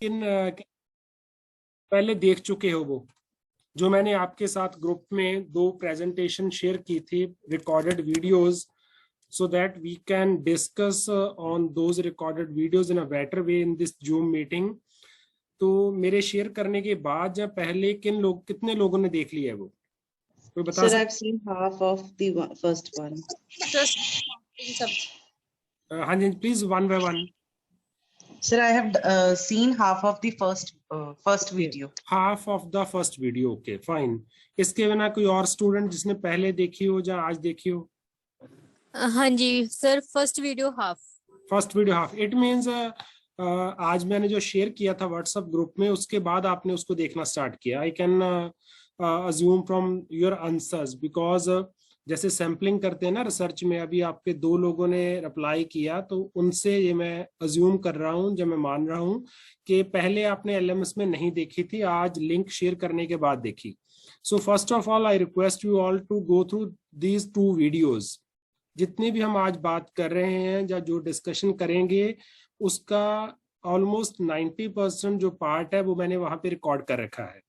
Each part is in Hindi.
इन पहले देख चुके हो वो जो मैंने आपके साथ ग्रुप में 2 प्रेजेंटेशन शेयर की थी, recorded videos, so that we can discuss on those recorded videos in a better way in this Zoom meeting. तो मेरे शेयर करने के बाद या पहले कितने लोगों ने देख लिया है वो, कोई बता Sir, I've seen half of the first one. हाँ जी, please one by one. Sir, I have seen half of the first video. Half of the first video, okay fine. इसके बिना कोई और स्टूडेंट जिसने पहले देखी हो या आज देखी हो? हाँ जी sir, first video half. It means आज मैंने जो शेयर किया था व्हाट्सएप ग्रुप में, उसके बाद आपने उसको देखना स्टार्ट किया. I can assume from your answers, because जैसे सैम्पलिंग करते हैं ना रिसर्च में, अभी आपके 2 लोगों ने रिप्लाई किया, तो उनसे ये मैं अज्यूम कर रहा हूँ, जब मैं मान रहा हूँ कि पहले आपने एलएमएस में नहीं देखी थी, आज लिंक शेयर करने के बाद देखी. So first of all I request you all to go through these 2 videos. जितनी भी हम आज बात कर रहे हैं या जो डिस्कशन करेंगे, उसका ऑलमोस्ट 90% जो पार्ट है वो मैंने वहां पे रिकॉर्ड कर रखा है.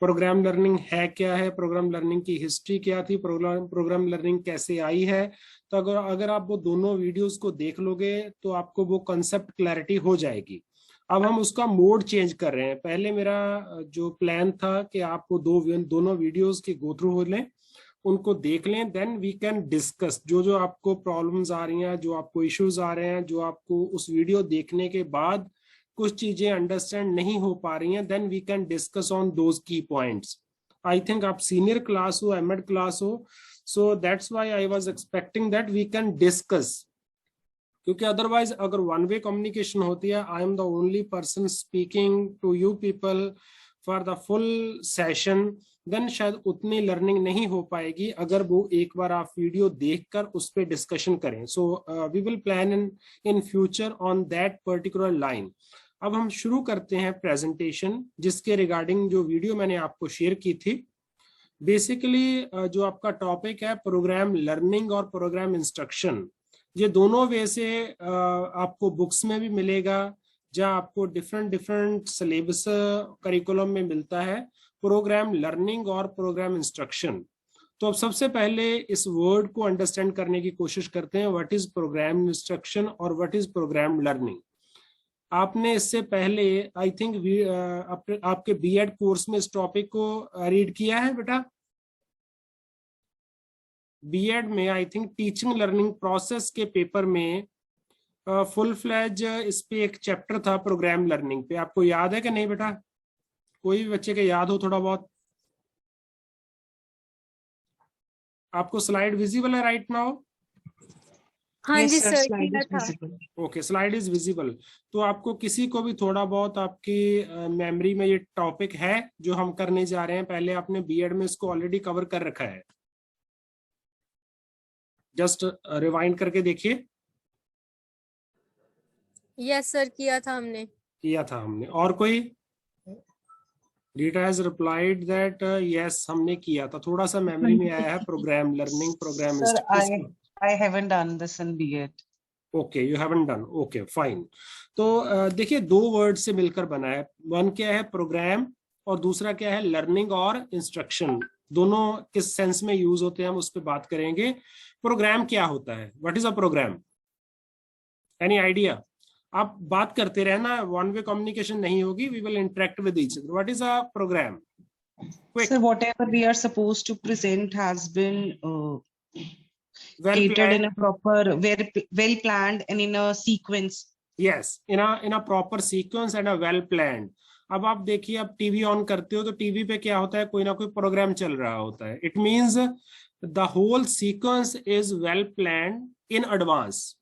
प्रोग्राम लर्निंग है क्या है, प्रोग्राम लर्निंग की हिस्ट्री क्या थी, प्रोग्राम लर्निंग कैसे आई है. तो अगर आप वो दोनों वीडियोस को देख लोगे तो आपको वो कंसेप्ट क्लैरिटी हो जाएगी. अब हम उसका मोड चेंज कर रहे हैं. पहले मेरा जो प्लान था कि आप वो दोनों वीडियोस के गो थ्रू हो लें, उनको देख लें, देन वी कैन डिस्कस जो आपको प्रॉब्लम्स आ रही हैं, जो आपको इश्यूज आ रहे हैं, जो आपको उस वीडियो देखने के बाद कुछ चीजें अंडरस्टैंड नहीं हो पा रही हैं, then we can discuss on those की पॉइंट्स. आई थिंक आप सीनियर क्लास हो, एमएड क्लास हो, so that's why I was expecting that we can discuss. क्योंकि अदरवाइज अगर वन वे कम्युनिकेशन होती है, I am the only person speaking to you people for the full session, देन शायद उतनी लर्निंग नहीं हो पाएगी अगर वो एक बार आप वीडियो देखकर उस पर डिस्कशन करें. So we will plan in future on that particular line. अब हम शुरू करते हैं प्रेजेंटेशन, जिसके रिगार्डिंग जो वीडियो मैंने आपको शेयर की थी. बेसिकली जो आपका टॉपिक है प्रोग्राम लर्निंग और प्रोग्राम इंस्ट्रक्शन, ये दोनों वे से आपको बुक्स में भी मिलेगा, जहाँ आपको डिफरेंट सिलेबस करिकुलम में मिलता है, प्रोग्राम लर्निंग और प्रोग्राम इंस्ट्रक्शन. तो अब सबसे पहले इस वर्ड को अंडरस्टैंड करने की कोशिश करते हैं, व्हाट इज प्रोग्राम इंस्ट्रक्शन और व्हाट इज प्रोग्राम लर्निंग. आपने इससे पहले आई थिंक आपके बीएड कोर्स में इस टॉपिक को रीड किया है बेटा? बीएड में I think teaching learning process के पेपर में फुल फ्लैज इस पे एक चैप्टर था प्रोग्राम लर्निंग पे. आपको याद है कि नहीं बेटा? कोई भी बच्चे के याद हो थोड़ा बहुत? आपको स्लाइड विजिबल है राइट नाउ? हाँ जी sir, okay, slide is visible. तो आपको किसी को भी थोड़ा बहुत आपकी मेमोरी में ये टॉपिक है जो हम करने जा रहे हैं, पहले आपने बीएड में इसको ऑलरेडी कवर कर रखा है? जस्ट रिवाइंड करके देखिए. यस सर, किया था हमने. और कोई? Rita has replied that yes, हमने किया था. थोड़ा सा मेमोरी में आया है program learning, programme instruction. I haven't done this in B.Ed. Okay, you haven't done. Okay, fine. तो देखिए 2 वर्ड से मिलकर बना है. वन क्या है प्रोग्राम और दूसरा क्या है लर्निंग और इंस्ट्रक्शन. दोनों किस सेंस में यूज होते हैं हम उस पर बात करेंगे. प्रोग्राम क्या होता है? What is a program? Any idea? आप बात करते रहना, वन वे कम्युनिकेशन नहीं होगी, we will interact with each other. What is a program? So whatever we are supposed to present has been catered in a proper, well planned and in a sequence. Yes, in a proper sequence and a well planned. अब आप देखिए, आप टीवी ऑन करते हो तो टीवी पे क्या होता है, कोई ना कोई प्रोग्राम चल रहा होता है. It means the whole sequence is well planned in advance.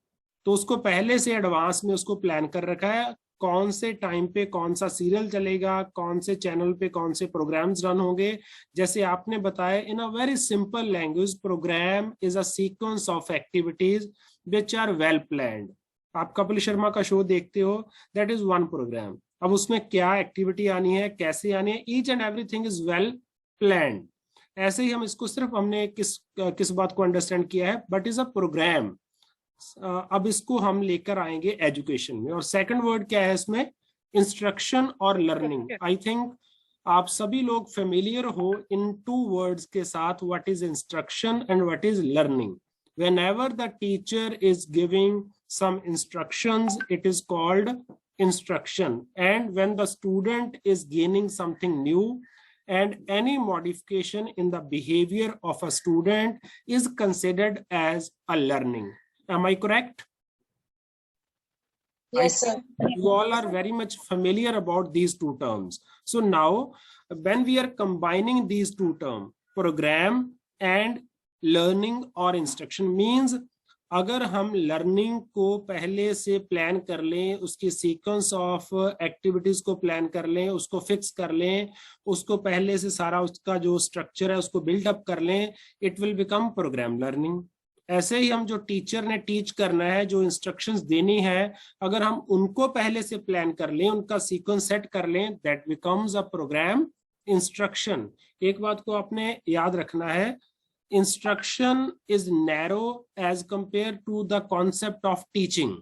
तो उसको पहले से एडवांस में उसको प्लान कर रखा है, कौन से टाइम पे कौन सा सीरियल चलेगा, कौन से चैनल पे कौन से प्रोग्राम्स रन होंगे. जैसे आपने बताया in a very simple language, program is a sequence of activities which are well planned. आप कपिल शर्मा का शो देखते हो, दैट इज वन प्रोग्राम. अब उसमें क्या एक्टिविटी आनी है, कैसे आनी है, each and everything is well planned. ऐसे ही हम इसको सिर्फ हमने किस बात को अंडरस्टैंड किया है, बट इज अ प्रोग्राम. अब इसको हम लेकर आएंगे एजुकेशन में, और सेकंड वर्ड क्या है इसमें, इंस्ट्रक्शन और लर्निंग। आई थिंक आप सभी लोग फेमिलियर हो इन टू वर्ड्स के साथ, what is instruction and what is learning. Whenever the teacher is giving some instructions, it is called instruction, and when the student is gaining something new and any modification in the behavior of a student is considered as a learning. Am I correct? Yes, sir. You all are very much familiar about these two terms. So now when we are combining these two terms, program and learning or instruction, means अगर हम लर्निंग को पहले से प्लान कर लें, उसकी सीक्वेंस ऑफ एक्टिविटीज को प्लान कर लें, उसको फिक्स कर लें, उसको पहले से सारा उसका जो स्ट्रक्चर है उसको बिल्डअप कर लें, it will become programme learning. ऐसे ही हम जो टीचर ने टीच करना है, जो इंस्ट्रक्शंस देनी है, अगर हम उनको पहले से प्लान कर लें, उनका सीक्वेंस सेट कर लें, that becomes a programme instruction. एक बात को आपने याद रखना है, instruction is narrow as compared to the concept of teaching.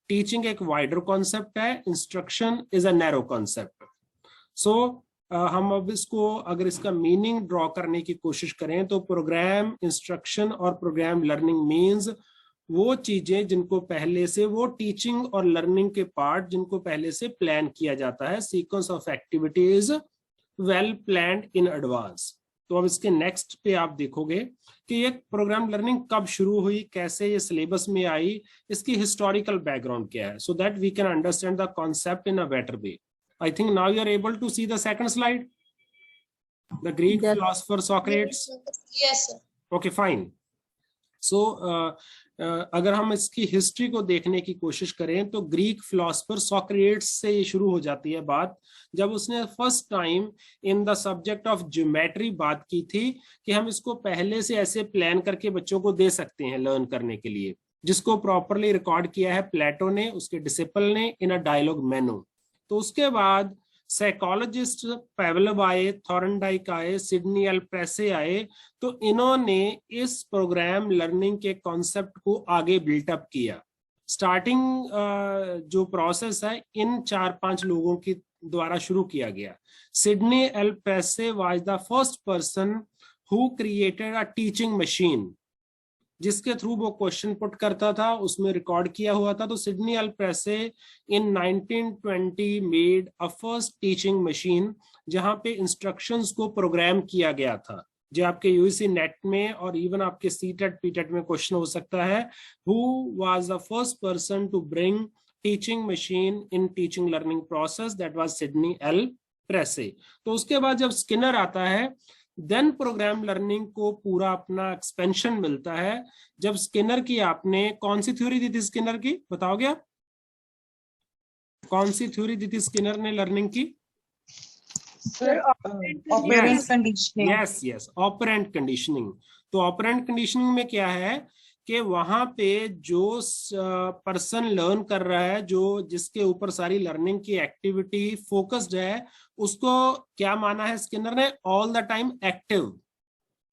Teaching एक wider concept है, instruction is a narrow concept. So हम अब इसको अगर इसका मीनिंग ड्रॉ करने की कोशिश करें तो प्रोग्राम इंस्ट्रक्शन और प्रोग्राम लर्निंग मीन्स वो चीजें जिनको पहले से, वो टीचिंग और लर्निंग के पार्ट जिनको पहले से प्लान किया जाता है, sequence of activities well planned in advance. तो अब इसके नेक्स्ट पे आप देखोगे कि ये प्रोग्राम लर्निंग कब शुरू हुई, कैसे ये सिलेबस में आई, इसकी हिस्टोरिकल बैकग्राउंड क्या है, so that we can understand the concept in a better way. I think now you are able to see the second slide, the Greek philosopher Socrates. Yes, sir. Okay fine. So अगर हम इसकी हिस्ट्री को देखने की कोशिश करें तो ग्रीक फिलोसोफर सॉक्रेट्स से ये शुरू हो जाती है बात, जब उसने first time in the subject of geometry बात की थी कि हम इसको पहले से ऐसे प्लान करके बच्चों को दे सकते हैं लर्न करने के लिए, जिसको प्रॉपरली रिकॉर्ड किया है प्लेटो ने, उसके डिसिपल ने, इन अ डायलॉग मैनो। तो उसके बाद साइकोलॉजिस्ट पेवलव आए, थॉर्नडाइक आए, सिडनी एल प्रेसे आए, तो इन्होंने इस प्रोग्राम लर्निंग के कॉन्सेप्ट को आगे बिल्टअप किया। स्टार्टिंग जो प्रोसेस है इन 4-5 लोगों की द्वारा शुरू किया गया। Sydney L précis was the first person who created a teaching machine, जिसके थ्रू वो क्वेश्चन पुट करता था, उसमें रिकॉर्ड किया हुआ था। तो Sydney L précis in 1920 made a first teaching machine, जहां पे इंस्ट्रक्शंस को प्रोग्राम किया गया था, जो आपके यूजीसी नेट में और इवन आपके सीटेट पीटेट में क्वेश्चन हो सकता है। Who was the first person to bring teaching machine in teaching learning process, that was Sidney L Pressey. तो उसके बाद जब स्किनर आता है, देन प्रोग्राम लर्निंग को पूरा अपना एक्सपेंशन मिलता है। जब स्किनर की, आपने कौन सी थ्योरी दी थी स्किनर की, बताओगे आप? कौन सी थ्योरी दी थी स्किनर ने लर्निंग की? Sir, operant conditioning. Yes, operant conditioning. तो ऑपरेंट कंडीशनिंग में क्या है कि वहां पे जो पर्सन लर्न कर रहा है, जो जिसके ऊपर सारी लर्निंग की एक्टिविटी फोकस्ड है, उसको क्या माना है स्किनर ने, ऑल द टाइम एक्टिव।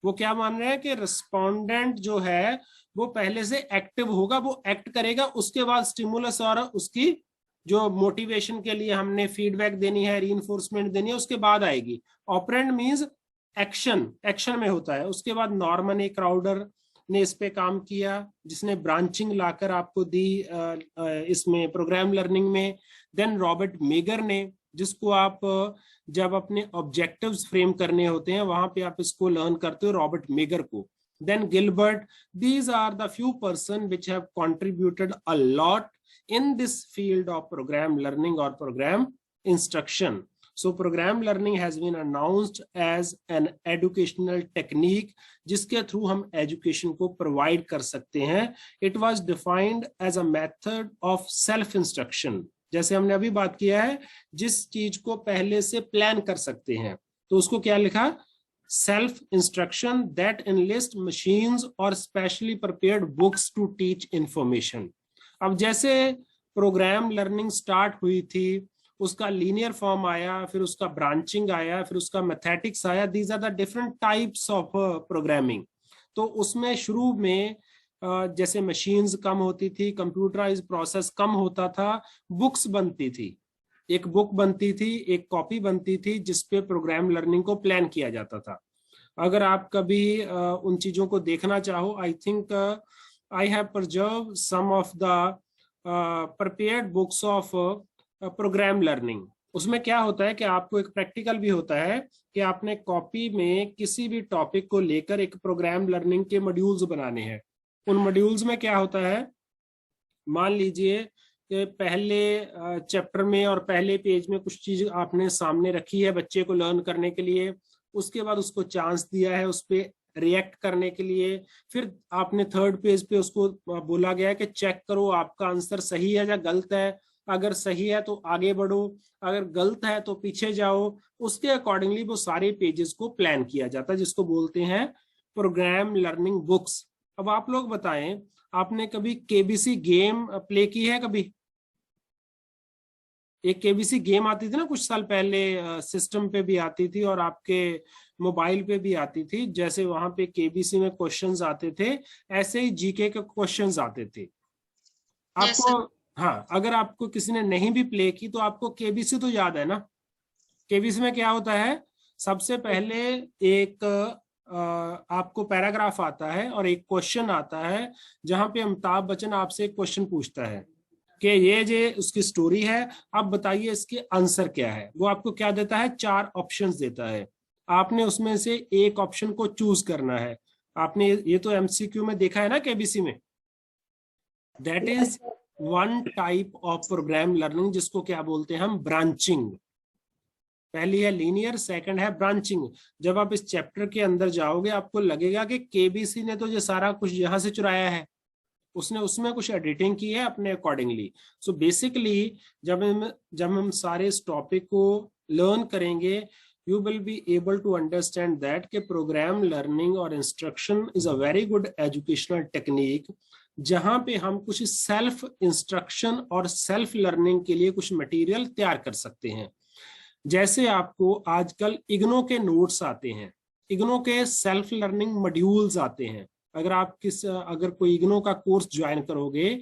वो क्या मान रहे हैं कि रिस्पोंडेंट जो है वो पहले से एक्टिव होगा, वो एक्ट करेगा, उसके बाद स्टिमुलस और उसकी जो मोटिवेशन के लिए हमने फीडबैक देनी है, रीइंफोर्समेंट देनी है, उसके बाद आएगी। ऑपरेंट मींस एक्शन में होता है। उसके बाद नॉर्मन ए क्राउडर ने इस पे काम किया, जिसने ब्रांचिंग लाकर आपको दी इसमें प्रोग्राम लर्निंग में। देन रॉबर्ट मेगर ने, जिसको आप जब अपने ऑब्जेक्टिव्स फ्रेम करने होते हैं वहां पे आप इसको लर्न करते हो, रॉबर्ट मेगर को। Then Gilbert, these are the few person which have contributed a lot in this field of program learning or program instruction. So program learning has been announced as an educational technique जिसके थ्रू हम एजुकेशन को प्रोवाइड कर सकते हैं। It was defined as a method of self instruction, जैसे हमने अभी बात किया है, जिस चीज को पहले से प्लान कर सकते हैं, तो उसको क्या लिखा, self instruction that enlist machines or specially prepared books to teach information. अब जैसे प्रोग्राम लर्निंग स्टार्ट हुई थी, उसका लीनियर फॉर्म आया, फिर उसका ब्रांचिंग आया, फिर उसका मैथमेटिक्स आया। These are the different types of programming. तो उसमें शुरू में जैसे मशीन्स कम होती थी, कंप्यूटराइज प्रोसेस कम होता था, बुक्स बनती थी, एक बुक बनती थी, एक कॉपी बनती थी जिसपे प्रोग्राम लर्निंग को प्लान किया जाता था। अगर आप कभी उन चीजों को देखना चाहो, I think I have preserve some of the prepared books of program learning. उसमें क्या होता है कि आपको एक प्रैक्टिकल भी होता है कि आपने कॉपी में किसी भी टॉपिक को लेकर एक प्रोग्राम लर्निंग के मॉड्यूल्स बनाने हैं। उन मॉड्यूल्स में क्या होता है, मान लीजिए कि पहले चैप्टर में और पहले पेज में कुछ चीज आपने सामने रखी है बच्चे को लर्न करने के लिए, उसके बाद उसको चांस दिया है उस पर रिएक्ट करने के लिए, फिर आपने थर्ड पेज पे उसको बोला गया है कि चेक करो आपका आंसर सही है या गलत है, अगर सही है तो आगे बढ़ो, अगर गलत है तो पीछे जाओ। उसके अकॉर्डिंगली वो सारे पेजेस को प्लान किया जाता है, जिसको बोलते हैं प्रोग्राम लर्निंग बुक्स। अब आप लोग बताएं, आपने कभी केबीसी गेम प्ले की है कभी? एक केबीसी गेम आती थी ना कुछ साल पहले, सिस्टम पे भी आती थी और आपके मोबाइल पे भी आती थी। जैसे वहां पे केबीसी में क्वेश्चंस आते थे, ऐसे ही जीके के क्वेश्चंस आते थे आपको। हाँ, अगर आपको किसी ने नहीं भी प्ले की तो आपको केबीसी तो याद है ना। केबीसी में क्या होता है, सबसे पहले एक आपको पैराग्राफ आता है और एक क्वेश्चन आता है, जहां पे अमिताभ बच्चन आपसे एक क्वेश्चन पूछता है कि ये जो उसकी स्टोरी है, अब बताइए इसके आंसर क्या है। वो आपको क्या देता है, 4 ऑप्शंस देता है, आपने उसमें से एक ऑप्शन को चूज करना है। आपने ये तो एमसीक्यू में देखा है ना केबीसी में। That is one type of program learning, जिसको क्या बोलते हैं हम, ब्रांचिंग। पहली है लीनियर, सेकंड है ब्रांचिंग। जब आप इस चैप्टर के अंदर जाओगे आपको लगेगा कि केबीसी ने तो ये सारा कुछ यहाँ से चुराया है, उसने उसमें कुछ एडिटिंग की है अपने अकॉर्डिंगली। सो बेसिकली जब हम सारे इस टॉपिक को लर्न करेंगे, you will be able to understand that कि program learning और instruction is a very good educational technique, जहां पे हम कुछ सेल्फ इंस्ट्रक्शन और सेल्फ लर्निंग के लिए कुछ मटेरियल तैयार कर सकते हैं। जैसे आपको आजकल इग्नो के नोट्स आते हैं, इग्नो के सेल्फ लर्निंग मॉड्यूल्स आते हैं। अगर कोई इग्नो का कोर्स ज्वाइन करोगे,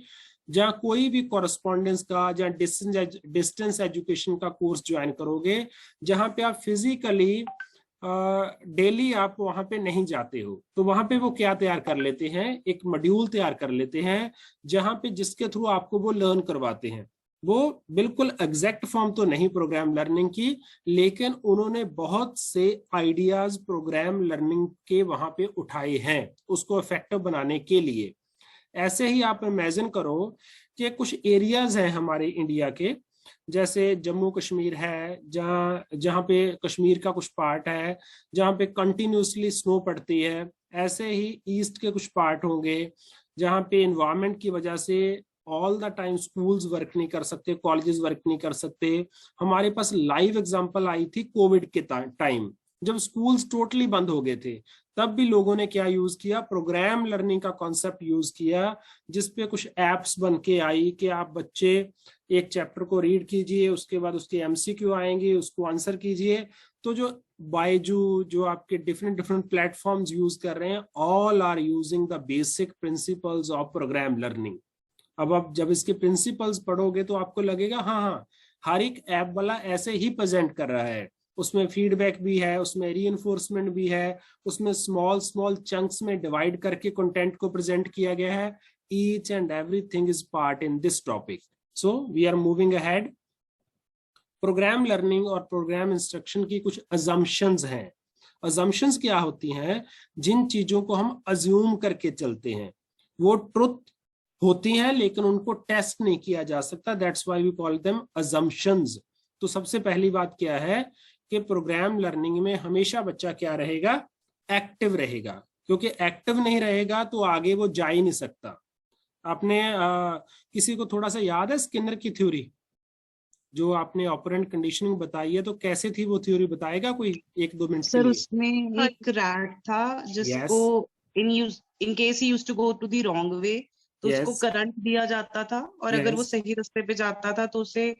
जहाँ कोई भी कॉरेस्पॉन्डेंस का या डिस्टेंस एजुकेशन का कोर्स ज्वाइन करोगे, जहाँ पे आप फिजिकली डेली आप वहां पे नहीं जाते हो, तो वहां पे वो क्या तैयार कर लेते हैं, एक मॉड्यूल तैयार कर लेते हैं, जहां पे जिसके थ्रू आपको वो लर्न करवाते हैं। वो बिल्कुल एग्जैक्ट फॉर्म तो नहीं प्रोग्राम लर्निंग की, लेकिन उन्होंने बहुत से आइडियाज प्रोग्राम लर्निंग के वहां पे उठाए हैं उसको इफेक्टिव बनाने के लिए। ऐसे ही आप इमेजिन करो कि कुछ एरियाज हैं हमारे इंडिया के, जैसे जम्मू कश्मीर है, जहाँ पे कश्मीर का कुछ पार्ट है जहाँ पे कंटिन्यूसली स्नो पड़ती है। ऐसे ही ईस्ट के कुछ पार्ट होंगे जहाँ पे एनवायरनमेंट की वजह से all the time schools work नहीं कर सकते, कॉलेजेस वर्क नहीं कर सकते। हमारे पास लाइव एग्जांपल आई थी कोविड के टाइम, जब स्कूल्स टोटली बंद हो गए थे, तब भी लोगों ने क्या यूज किया, प्रोग्राम लर्निंग का कॉन्सेप्ट यूज किया, जिसपे कुछ एप्स बन के आई कि आप बच्चे एक चैप्टर को रीड कीजिए, उसके बाद उसके एमसीक्यू आएंगे, उसको आंसर कीजिए। तो जो बायजू, जो आपके डिफरेंट प्लेटफॉर्म्स यूज कर रहे हैं, all are using the basic principles of program learning. अब आप जब इसके प्रिंसिपल्स पढ़ोगे तो आपको लगेगा हाँ, हर एक ऐप वाला ऐसे ही प्रेजेंट कर रहा है, उसमें फीडबैक भी है, उसमें रीइंफोर्समेंट भी है, उसमें स्मॉल चंक्स में डिवाइड करके कंटेंट को प्रेजेंट किया गया है। Each and everything is part in this topic. So we are moving ahead. Program learning और प्रोग्राम इंस्ट्रक्शन की कुछ अजम्पशंस हैं। अजम्पशंस क्या होती हैं, जिन चीजों को हम अज्यूम करके चलते हैं वो ट्रुथ होती हैं, लेकिन उनको टेस्ट नहीं किया जा सकता, that's why we call them assumptions. तो सबसे पहली बात क्या है कि प्रोग्राम लर्निंग में हमेशा बच्चा क्या रहेगा, एक्टिव रहेगा, क्योंकि एक्टिव नहीं रहेगा तो आगे वो जा ही नहीं सकता। आपने किसी को थोड़ा सा याद है स्किनर की थ्योरी, जो आपने ऑपरेंट कंडीशनिंग बताई है, तो कैसे थी वो थ्योरी, बताएगा कोई 1-2 मिनट के सर लिए? उसमें एक रैट था जिसको in case he used to go to the wrong way, तो उसको करंट दिया जाता था, और अगर वो सही रास्ते पे जाता था तो उसे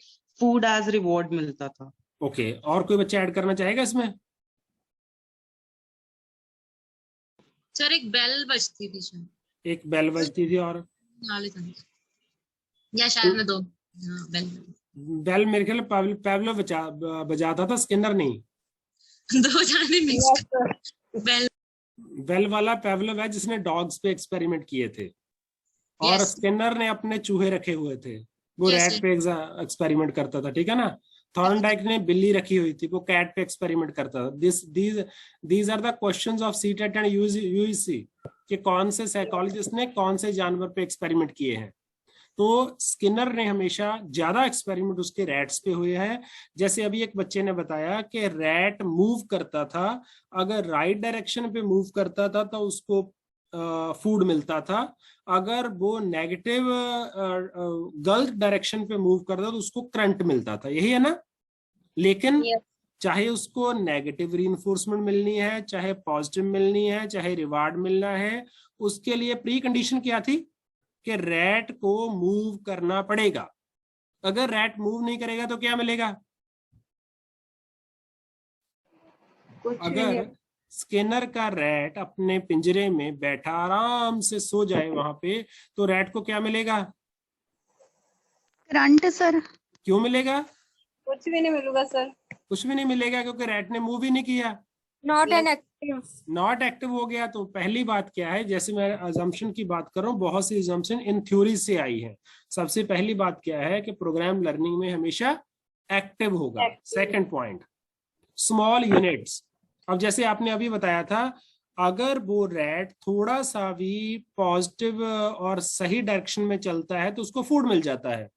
फूड एज रिवॉर्ड मिलता था। ओके, और कोई बच्चा ऐड करना चाहेगा इसमें? सर एक बेल बजती थी। एक बेल बजती थी और या शायद मैं 2 बेल मेरे ख्याल पैब्लो बजाता था, स्किनर नहीं। 2 जाने मिक्स। बेल वाला पैब्लो है जिसने डॉग्स पे एक्सपेरिमेंट किए थे, और स्किनर ने अपने चूहे रखे हुए थे, वो रैट पे एक्सपेरिमेंट करता था, ठीक है ना। थॉर्नडाइक ने बिल्ली रखी हुई थी, वो कैट पे एक्सपेरिमेंट करता था। These are the questions of CTET and UGC कि कौन से साइकोलॉजिस्ट ने कौन से जानवर पे एक्सपेरिमेंट किए हैं। तो स्किनर ने हमेशा ज्यादा एक्सपेरिमेंट उसके रैट्स पे हुए हैं। जैसे अभी एक बच्चे ने बताया कि रैट मूव करता था, अगर राइट डायरेक्शन पे मूव करता था तो उसको फूड मिलता था, अगर वो नेगेटिव गलत डायरेक्शन पे मूव करता था तो उसको करंट मिलता था, यही है ना। लेकिन चाहे उसको नेगेटिव रीइंफोर्समेंट मिलनी है, चाहे पॉजिटिव मिलनी है, चाहे रिवार्ड मिलना है, उसके लिए प्री कंडीशन क्या थी कि रैट को मूव करना पड़ेगा। अगर रैट मूव नहीं करेगा तो क्या मिलेगा? अगर स्किनर का रैट अपने पिंजरे में बैठा आराम से सो जाए वहां पे, तो रैट को क्या मिलेगा? Current sir. क्यों मिलेगा? कुछ भी नहीं मिलेगा सर। कुछ भी नहीं मिलेगा क्योंकि रैट ने मूव ही नहीं किया, not an active. Not active हो गया। तो पहली बात क्या है, जैसे मैं अजम्पशन की बात कर रहा हूँ, बहुत सी अजम्पशन इन थ्योरी से आई है। सबसे पहली बात क्या है कि प्रोग्राम लर्निंग में हमेशा एक्टिव होगा। Second point, small units. अब जैसे आपने अभी बताया था, अगर वो रैट थोड़ा सा भी पॉजिटिव और सही डायरेक्शन में चलता है तो उसको फूड मिल जाता है,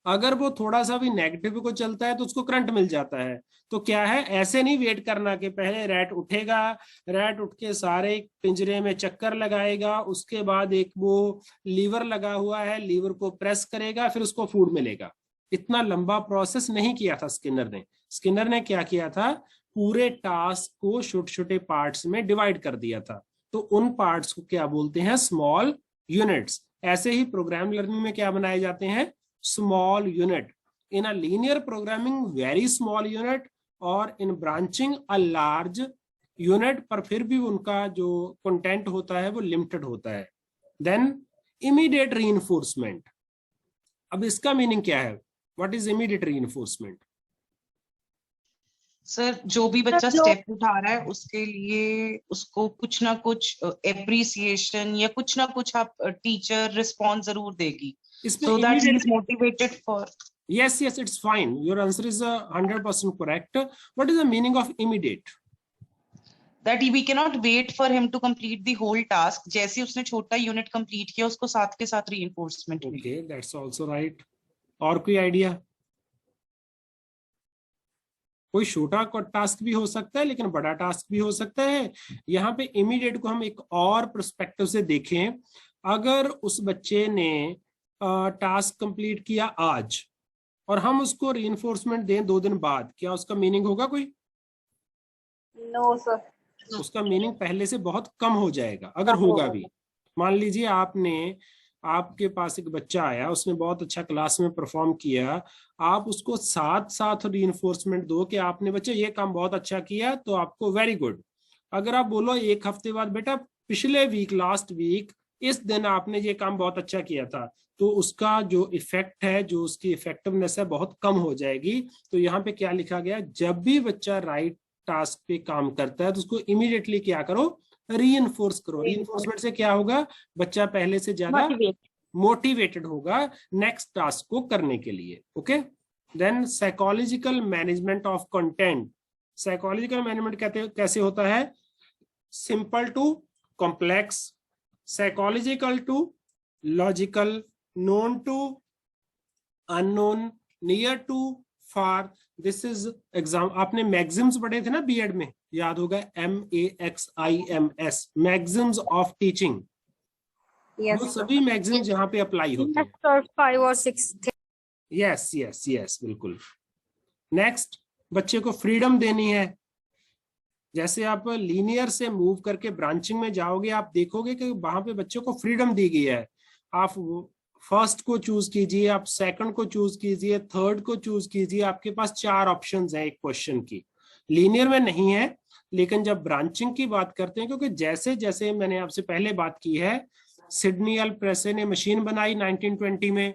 अगर वो थोड़ा सा भी नेगेटिव को चलता है तो उसको करंट मिल जाता है। तो क्या है, ऐसे नहीं वेट करना कि पहले रैट उठेगा, रैट उठ के सारे पिंजरे में चक्कर लगाएगा, उसके बाद एक वो लीवर लगा हुआ है, लीवर को प्रेस करेगा, फिर उसको फूड मिलेगा। इतना लंबा प्रोसेस नहीं किया था स्किनर ने। स्किनर ने क्या किया था, पूरे टास्क को छोटे छोटे पार्ट्स में डिवाइड कर दिया था। तो उन पार्ट्स को क्या बोलते हैं? Small units. ऐसे ही प्रोग्राम लर्निंग में क्या बनाए जाते हैं? Small unit. In a linear programming very small unit, और इन ब्रांचिंग अ लार्ज यूनिट, पर फिर भी उनका जो कंटेंट होता है वो लिमिटेड होता है। Then immediate reinforcement. अब इसका मीनिंग क्या है? What is immediate reinforcement? Sir, जो भी बच्चा स्टेप उठा रहा है उसके लिए उसको कुछ ना कुछ एप्रिसिएशन या कुछ ना कुछ आप टीचर रिस्पॉन्स जरूर देगी, so that he is motivated for. Yes, it's fine. Your answer is 100% correct. What is the meaning of immediate? That we cannot wait for him to complete the whole task. जैसे उसने छोटा यूनिट कंप्लीट किया, उसको साथ के साथ reinforcement. Okay, that's also right. और कोई आइडिया? कोई छोटा टास्क भी हो सकता है लेकिन बड़ा टास्क भी हो सकता है। यहाँ पे इमीडिएट को हम एक और पर्सपेक्टिव से देखें। अगर उस बच्चे ने टास्क कंप्लीट किया आज और हम उसको रीइंफोर्समेंट दें 2 दिन बाद, क्या उसका मीनिंग होगा कोई? No sir. उसका मीनिंग पहले से बहुत कम हो जाएगा, अगर होगा भी। मान लीजिए आपके पास एक बच्चा आया, उसने बहुत अच्छा क्लास में परफॉर्म किया, आप उसको साथ साथ रीइंफोर्समेंट दो कि आपने बच्चे ये काम बहुत अच्छा किया, तो आपको वेरी गुड। अगर आप बोलो 1 हफ्ते बाद, बेटा पिछले वीक, लास्ट वीक, इस दिन आपने ये काम बहुत अच्छा किया था, तो उसका जो इफेक्ट है, जो उसकी इफेक्टिवनेस है, बहुत कम हो जाएगी। तो यहाँ पे क्या लिखा गया, जब भी बच्चा राइट टास्क पे काम करता है तो उसको इमीडिएटली क्या करो, रीइंफोर्स करो। रीइंफोर्समेंट से क्या होगा, बच्चा पहले से ज्यादा मोटिवेटेड होगा नेक्स्ट टास्क को करने के लिए। Okay, then psychological management of content. Psychological management कैसे होता है? Simple to complex, psychological to logical, known to unknown, near to far. This is exam. आपने मैक्सिम्स पढ़े थे ना बीएड में, याद होगा, MAXIMS, मैक्सिम्स ऑफ टीचिंग। वो सभी मैक्सिम्स यहाँ पे अप्लाई होते हैं। 5 और 6 थे। यस बिल्कुल। नेक्स्ट, बच्चे को फ्रीडम देनी है। जैसे आप लीनियर से मूव करके ब्रांचिंग में जाओगे, आप देखोगे कि वहां पे बच्चों को फ्रीडम दी गई है। आप फर्स्ट को चूज कीजिए, आप सेकंड को चूज कीजिए, थर्ड को चूज कीजिए। आपके पास 4 ऑप्शंस हैं एक क्वेश्चन की। लीनियर में नहीं है, लेकिन जब ब्रांचिंग की बात करते हैं, क्योंकि जैसे जैसे मैंने आपसे पहले बात की है सिडनी एल प्रेसे ने मशीन बनाई 1920 में।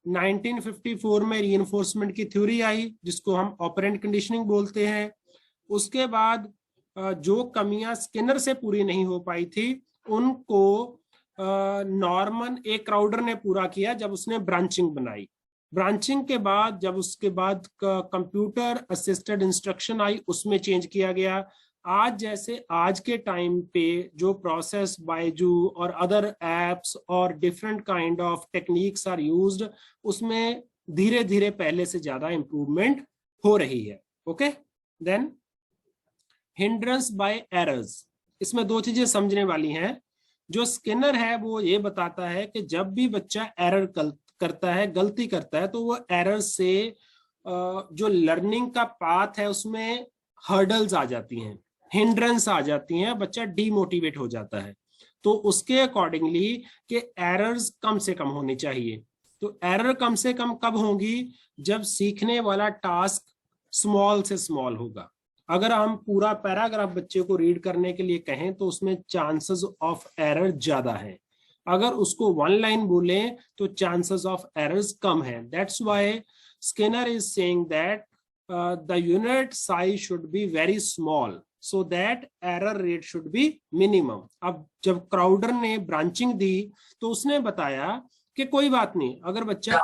1954 में रीइंफोर्समेंट की थ्योरी आई जिसको हम ऑपरेंट कंडीशनिंग बोलते हैं। उसके बाद जो कमियां स्किनर से पूरी नहीं हो पाई थी उनको नॉर्मन ए क्राउडर ने पूरा किया जब उसने ब्रांचिंग बनाई। ब्रांचिंग के बाद जब उसके बाद कंप्यूटर असिस्टेड इंस्ट्रक्शन आई उसमें चेंज किया गया। आज जैसे आज के टाइम पे जो प्रोसेस बायजू और अदर एप्स और different kind of techniques are used उसमें धीरे धीरे पहले से ज्यादा इंप्रूवमेंट हो रही है। Okay, then hindrance by errors. इसमें दो चीजें समझने वाली हैं। जो स्किनर है वो ये बताता है कि जब भी बच्चा एरर करता है, गलती करता है, तो वो एरर से जो लर्निंग का पाथ है उसमें हर्डल्स आ जाती हैं, हिंड्रेंस आ जाती हैं, बच्चा डीमोटिवेट हो जाता है। तो उसके अकॉर्डिंगली कि एरर्स कम से कम होनी चाहिए। तो एरर कम से कम कब होंगी? जब सीखने वाला टास्क स्मॉल से स्मॉल होगा। अगर हम पूरा पैराग्राफ बच्चे को रीड करने के लिए कहें तो उसमें चांसेस ऑफ एरर ज्यादा है। अगर उसको वन लाइन बोले तो चांसेस ऑफ एरर्स कम है। That's why Skinner is saying that the unit size should be very small so that error rate should be minimum। अब जब क्राउडर ने ब्रांचिंग दी तो उसने बताया कि कोई बात नहीं, अगर बच्चा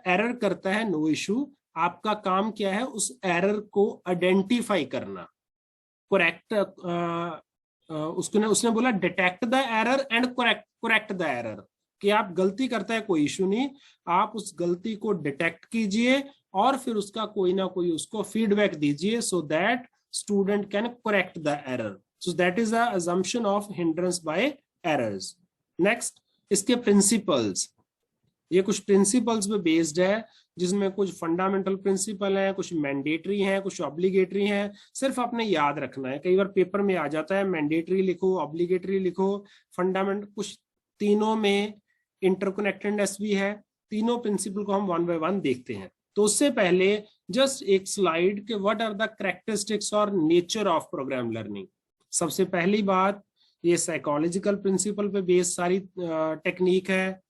एरर करता है नो इशू। आपका काम क्या है? उस एरर को आइडेंटिफाई करना, करेक्ट। उसने बोला detect the error and correct the error, कि आप गलती करता है कोई इशू नहीं, आप उस गलती को डिटेक्ट कीजिए और फिर उसका कोई ना कोई उसको फीडबैक दीजिए so that student can correct the error. So that is the assumption of hindrance by errors. Next, इसके प्रिंसिपल्स। ये कुछ प्रिंसिपल्स पे बेस्ड है जिसमें कुछ फंडामेंटल प्रिंसिपल हैं, कुछ मैंडेटरी हैं, कुछ ऑब्लिगेटरी हैं। सिर्फ आपने याद रखना है। कई बार पेपर में आ जाता है मैंडेटरी लिखो, ऑब्लिगेटरी लिखो, फंडामेंटल, कुछ तीनों में इंटरकनेक्टेडनेस भी है। तीनों प्रिंसिपल को हम वन बाय वन देखते हैं। तो उससे पहले जस्ट एक स्लाइड के व्हाट आर द कैरेक्टरिस्टिक्स और नेचर ऑफ प्रोग्राम लर्निंग। सबसे पहली बात, ये साइकोलॉजिकल प्रिंसिपल पे बेस्ड सारी टेक्निक है।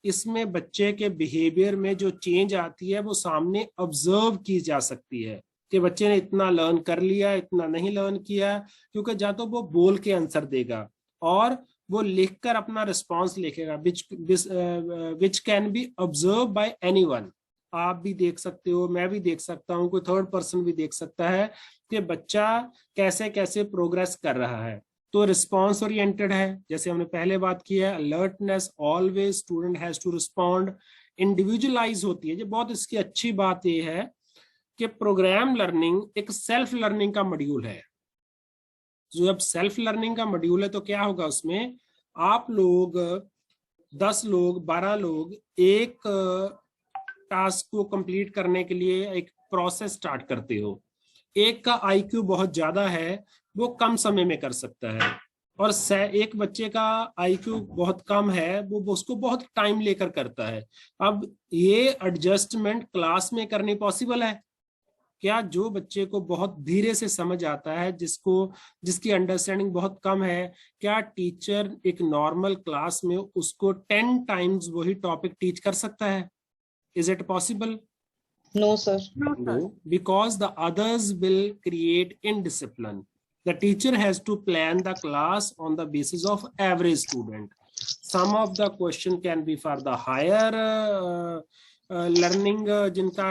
इसमें बच्चे के बिहेवियर में जो चेंज आती है वो सामने ऑब्जर्व की जा सकती है कि बच्चे ने इतना लर्न कर लिया, इतना नहीं लर्न किया, क्योंकि या तो वो बोल के आंसर देगा और वो लिखकर अपना रिस्पॉन्स लिखेगा which can be observe by anyone. आप भी देख सकते हो, मैं भी देख सकता हूँ, कोई थर्ड पर्सन भी देख सकता है कि बच्चा कैसे कैसे प्रोग्रेस कर रहा है। तो रिस्पॉन्स ओरिएंटेड है, जैसे हमने पहले बात की है। Alertness, always student has to respond. Individualize होती है। जो बहुत इसकी अच्छी बात यह है कि प्रोग्राम लर्निंग एक सेल्फ लर्निंग का मॉड्यूल है। जो जब सेल्फ लर्निंग का मॉड्यूल है तो क्या होगा उसमें, आप लोग 10 लोग 12 लोग एक टास्क को कंप्लीट करने के लिए एक प्रोसेस स्टार्ट करते हो। एक का आईक्यू बहुत ज्यादा है, वो कम समय में कर सकता है, और एक बच्चे का आईक्यू बहुत कम है, वो उसको बहुत टाइम लेकर करता है। अब ये एडजस्टमेंट क्लास में करनी पॉसिबल है क्या? जो बच्चे को बहुत धीरे से समझ आता है, जिसकी अंडरस्टैंडिंग बहुत कम है, क्या टीचर एक नॉर्मल क्लास में उसको 10 टाइम्स वही टॉपिक टीच कर सकता है? Is it possible? No, sir. No, because the others will create indiscipline. The teacher has to plan the class on the basis of average student. Some of the question can be for the higher learning जिनका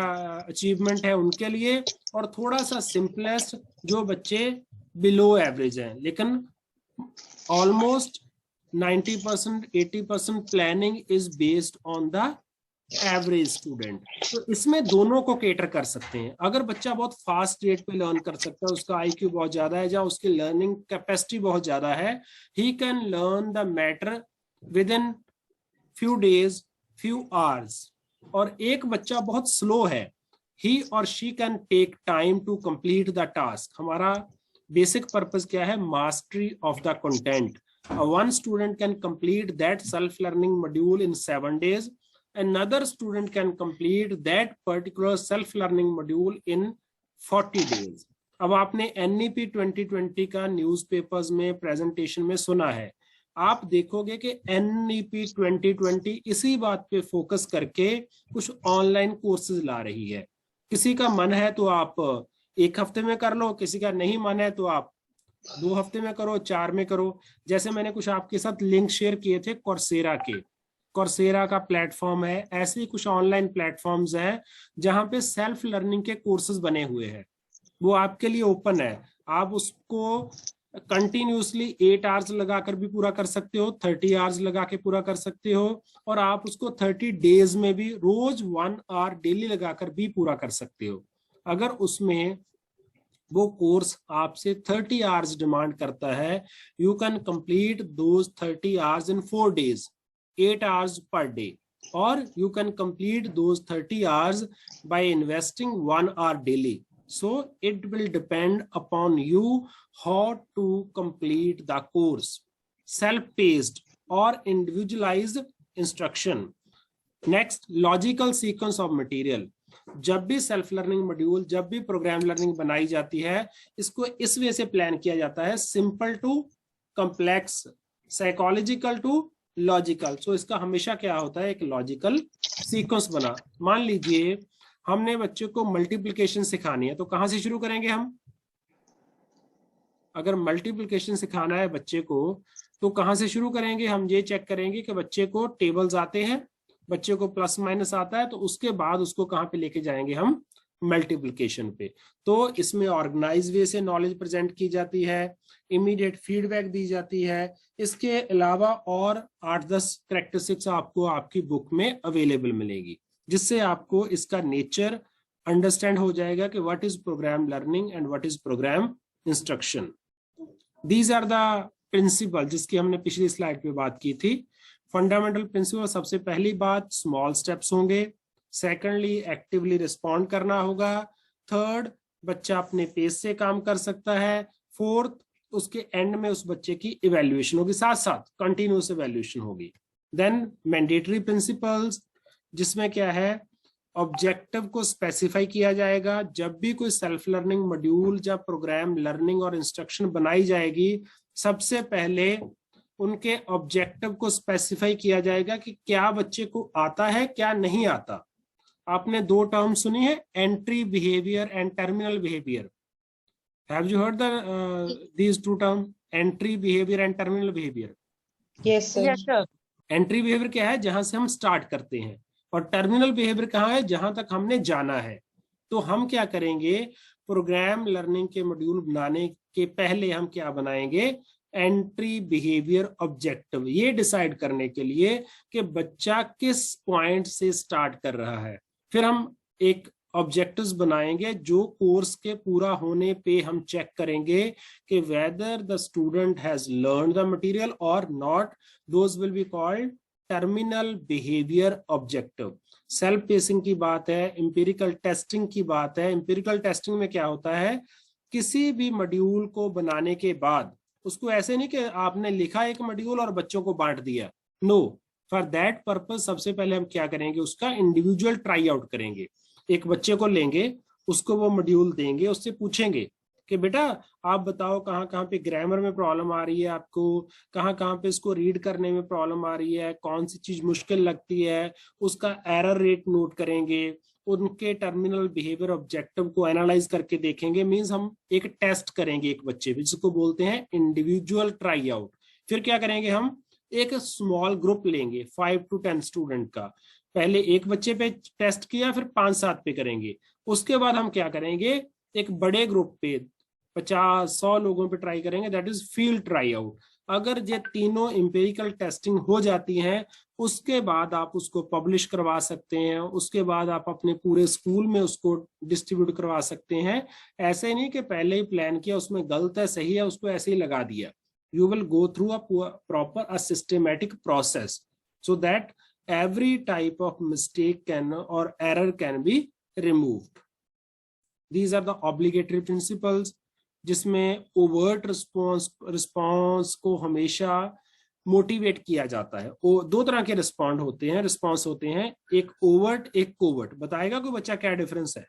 अचीवमेंट है उनके लिए, और थोड़ा सा सिंपलेस्ट जो बच्चे बिलो एवरेज हैं। लेकिन almost 90% 80% planning is based on the average student. तो इसमें दोनों को केटर कर सकते हैं। अगर बच्चा बहुत फास्ट रेट पे लर्न कर सकता है, उसका आईक्यू बहुत ज्यादा है, या उसकी लर्निंग कैपेसिटी बहुत ज्यादा है, he can learn the matter with in few days, few hours. और एक बच्चा बहुत स्लो है, he or she can take time to complete the task। हमारा बेसिक पर्पस क्या है? Mastery of the content. One student can complete that self-learning module in 7 days. Another student can complete that particular self-learning module in 40 days. अब आपने NEP 2020 का न्यूज़पेपर्स में प्रेजेंटेशन में सुना है आप देखोगे कि NEP 2020 इसी बात पे फोकस करके कुछ ऑनलाइन कोर्सेज ला रही है। किसी का मन है तो आप 1 हफ्ते में कर लो, किसी का नहीं मन है तो आप 2 हफ्ते में करो, 4 में करो। जैसे मैंने कुछ आपके साथ लिंक शेयर किए थे कोर्सेरा के, कोर्सेरा का प्लेटफॉर्म है, ऐसे ही कुछ ऑनलाइन प्लेटफॉर्म्स हैं जहां पे सेल्फ लर्निंग के कोर्सेज बने हुए हैं, वो आपके लिए ओपन है। आप उसको कंटिन्यूसली 8 आवर्स लगाकर भी पूरा कर सकते हो, 30 आवर्स लगा के पूरा कर सकते हो, और आप उसको 30 डेज में भी रोज 1 आवर डेली लगाकर भी पूरा कर सकते हो। अगर उसमें वो कोर्स आपसे 30 आवर्स डिमांड करता है, you can complete those 30 hours in 4 days, 8 hours per day, or you can complete those 30 hours by investing 1 hour daily. So it will depend upon you how to complete the course. Self-paced or individualized instruction. Next, logical sequence of material. जब भी सेल्फ लर्निंग मॉड्यूल, जब भी प्रोग्राम लर्निंग बनाई जाती है, इसको इस वे से प्लान किया जाता है, simple to complex, psychological to logical. So इसका हमेशा क्या होता है, एक लॉजिकल सीक्वेंस बना। मान लीजिए हमने बच्चे को मल्टीप्लिकेशन सिखानी है, तो कहां से शुरू करेंगे हम? अगर मल्टीप्लिकेशन सिखाना है बच्चे को तो कहां से शुरू करेंगे? हम ये चेक करेंगे कि बच्चे को टेबल्स आते हैं, बच्चे को प्लस माइनस आता है, तो उसके बाद उसको कहां पे लेके जाएंगे हम? मल्टीप्लिकेशन पे। तो इसमें ऑर्गेनाइज वे से नॉलेज प्रेजेंट की जाती है, इमीडिएट फीडबैक दी जाती है। इसके अलावा और 8-10 कैरेक्टरिस्टिक्स आपको आपकी बुक में अवेलेबल मिलेगी, जिससे आपको इसका नेचर अंडरस्टैंड हो जाएगा कि what is program learning and what is program instruction. These are the principle जिसकी हमने पिछली स्लाइड पे बात की थी। फंडामेंटल प्रिंसिपल, सबसे पहली बात स्मॉल स्टेप्स होंगे। सेकेंडली एक्टिवली रिस्पॉन्ड करना होगा। थर्ड, बच्चा अपने पेस से काम कर सकता है। फोर्थ, उसके एंड में उस बच्चे की इवैल्यूएशन होगी, साथ साथ कंटिन्यूअस इवैल्यूएशन होगी। देन मैंडेटरी प्रिंसिपल्स, जिसमें क्या है, ऑब्जेक्टिव को स्पेसिफाई किया जाएगा। जब भी कोई सेल्फ लर्निंग मॉड्यूल या प्रोग्राम लर्निंग और इंस्ट्रक्शन बनाई जाएगी, सबसे पहले उनके ऑब्जेक्टिव को स्पेसिफाई किया जाएगा कि क्या बच्चे को आता है, क्या नहीं आता। आपने 2 टर्म सुनी है, entry behaviour and terminal behaviour. Have you heard these 2 terms, entry behaviour and terminal behaviour? Yes sir. Entry behaviour क्या है? जहां से हम स्टार्ट करते हैं। और टर्मिनल बिहेवियर कहाँ है? जहां तक हमने जाना है। तो हम क्या करेंगे, प्रोग्राम लर्निंग के मॉड्यूल बनाने के पहले हम क्या बनाएंगे, एंट्री बिहेवियर ऑब्जेक्टिव, ये डिसाइड करने के लिए कि बच्चा किस पॉइंट से स्टार्ट कर रहा है। फिर हम एक ऑब्जेक्टिव्स बनाएंगे जो कोर्स के पूरा होने पे हम चेक करेंगे कि whether the student has learn the material और not. Those will be called terminal behaviour objective. Self pacing की बात है, इंपिरिकल टेस्टिंग की बात है। इंपिरिकल टेस्टिंग में क्या होता है, किसी भी मॉड्यूल को बनाने के बाद उसको ऐसे नहीं कि आपने लिखा एक मॉड्यूल और बच्चों को बांट दिया। नो, फॉर दैट पर्पस सबसे पहले हम क्या करेंगे, उसका इंडिविजुअल ट्राई आउट करेंगे। एक बच्चे को लेंगे, उसको वो मॉड्यूल देंगे, उससे पूछेंगे कि बेटा आप बताओ कहाँ कहाँ पे ग्रामर में प्रॉब्लम आ रही है आपको, कहाँ कहाँ पे इसको रीड करने में प्रॉब्लम आ रही है, कौन सी चीज मुश्किल लगती है, उसका एरर रेट नोट करेंगे, उनके टर्मिनल बिहेवियर ऑब्जेक्टिव को एनालाइज करके देखेंगे। मींस हम एक टेस्ट करेंगे एक बच्चे पे, जिसको बोलते हैं इंडिविजुअल ट्राई आउट। फिर क्या करेंगे, हम एक स्मॉल ग्रुप लेंगे 5 to 10 स्टूडेंट का। पहले एक बच्चे पे टेस्ट किया, फिर 5-7 पे करेंगे। उसके बाद हम क्या करेंगे, एक बड़े ग्रुप पे 50-100 लोगों पे ट्राई करेंगे, that is field try out. अगर ये तीनों इंपेरिकल टेस्टिंग हो जाती हैं, उसके बाद आप उसको पब्लिश करवा सकते हैं, उसके बाद आप अपने पूरे स्कूल में उसको डिस्ट्रीब्यूट करवा सकते हैं। ऐसे नहीं कि पहले ही प्लान किया, उसमें गलत है सही है उसको ऐसे ही लगा दिया। You will go through a systematic process so that every type of mistake can or error can be removed. These are the obligatory principles, जिसमें overt response को हमेशा मोटिवेट किया जाता है। 2 तरह के रिस्पॉन्ड होते हैं, रिस्पॉन्स होते हैं, एक ओवर्ट एक कोवर्ट। बताएगा कोई बच्चा क्या डिफरेंस है?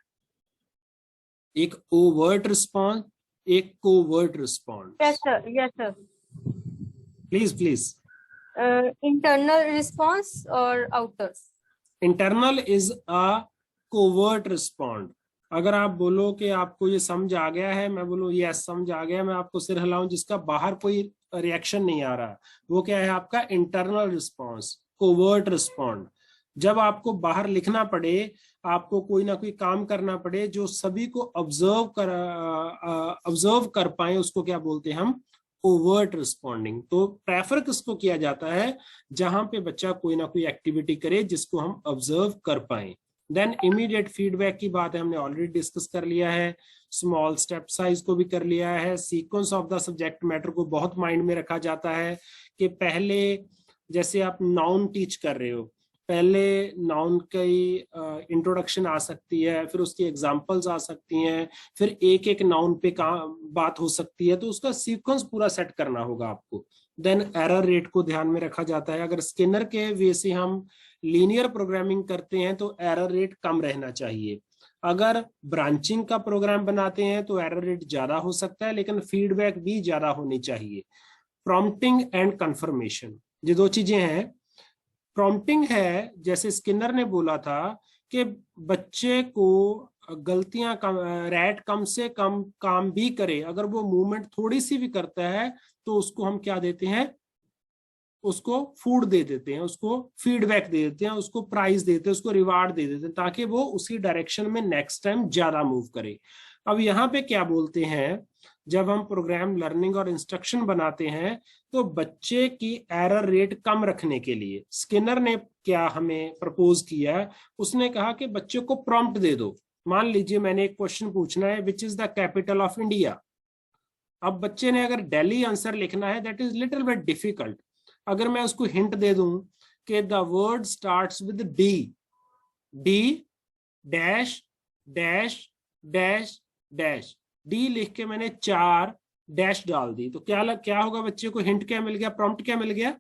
एक ओवर्ट रिस्पॉन्स, एक covert respond. Yes sir, yes sir. Please please. Internal response or outer? Internal is a covert respond. अगर आप बोलो कि आपको ये समझ आ गया है, मैं बोलूँ यस समझ आ गया, मैं आपको सिर हिलाऊं, जिसका बाहर कोई रिएक्शन नहीं आ रहा, वो क्या है आपका इंटरनल रिस्पॉन्स, कोवर्ट रिस्पॉन्ड। जब आपको बाहर लिखना पड़े, आपको कोई ना कोई काम करना पड़े जो सभी को ऑब्जर्व कर पाए, उसको क्या बोलते हैं हम, ओवर्ट रिस्पॉन्डिंग। तो प्रेफर किसको किया जाता है, जहां पे बच्चा कोई ना कोई एक्टिविटी करे जिसको हम ऑब्जर्व कर पाए। देन इमीडिएट फीडबैक की बात है, हमने ऑलरेडी डिस्कस कर लिया है, स्मॉल स्टेप साइज को भी कर लिया है, sequence of the subject matter को बहुत माइंड में रखा जाता है कि पहले जैसे आप नाउन टीच कर रहे हो, पहले नाउन की इंट्रोडक्शन आ सकती है, फिर उसकी एग्जांपल्स आ सकती हैं, फिर एक एक नाउन पे बात हो सकती है, तो उसका सीक्वेंस पूरा सेट करना होगा आपको। देन एरर रेट को ध्यान में रखा जाता है। अगर स्किनर के वे से हम लीनियर प्रोग्रामिंग करते हैं तो एरर रेट कम रहना चाहिए। अगर ब्रांचिंग का प्रोग्राम बनाते हैं तो एरर रेट ज्यादा हो सकता है, लेकिन फीडबैक भी ज्यादा होनी चाहिए। प्रॉम्प्टिंग एंड कंफर्मेशन, ये दो चीजें हैं। प्रॉम्प्टिंग है, जैसे स्किनर ने बोला था कि बच्चे को गलतियां रैट कम से कम काम भी करे, अगर वो मूवमेंट थोड़ी सी भी करता है तो उसको हम क्या देते हैं, उसको फूड दे देते हैं, उसको फीडबैक दे देते हैं, उसको प्राइज देते हैं, उसको रिवार्ड दे देते हैं, ताकि वो उसी डायरेक्शन में नेक्स्ट टाइम ज्यादा मूव करे। अब यहाँ पे क्या बोलते हैं, जब हम प्रोग्राम लर्निंग और इंस्ट्रक्शन बनाते हैं तो बच्चे की एरर रेट कम रखने के लिए स्किनर ने क्या हमें प्रपोज किया, उसने कहा कि बच्चे को प्रॉम्प्ट दे दो। मान लीजिए मैंने एक क्वेश्चन पूछना है, which is the capital of India. अब बच्चे ने अगर दिल्ली आंसर लिखना है, that is little bit difficult. अगर मैं उसको हिंट दे दूं कि the word starts with D, D dash dash dash dash, D लिख के मैंने 4 डैश डाल दी, तो क्या होगा, बच्चे को हिंट क्या मिल गया, प्रॉम्प्ट क्या मिल गया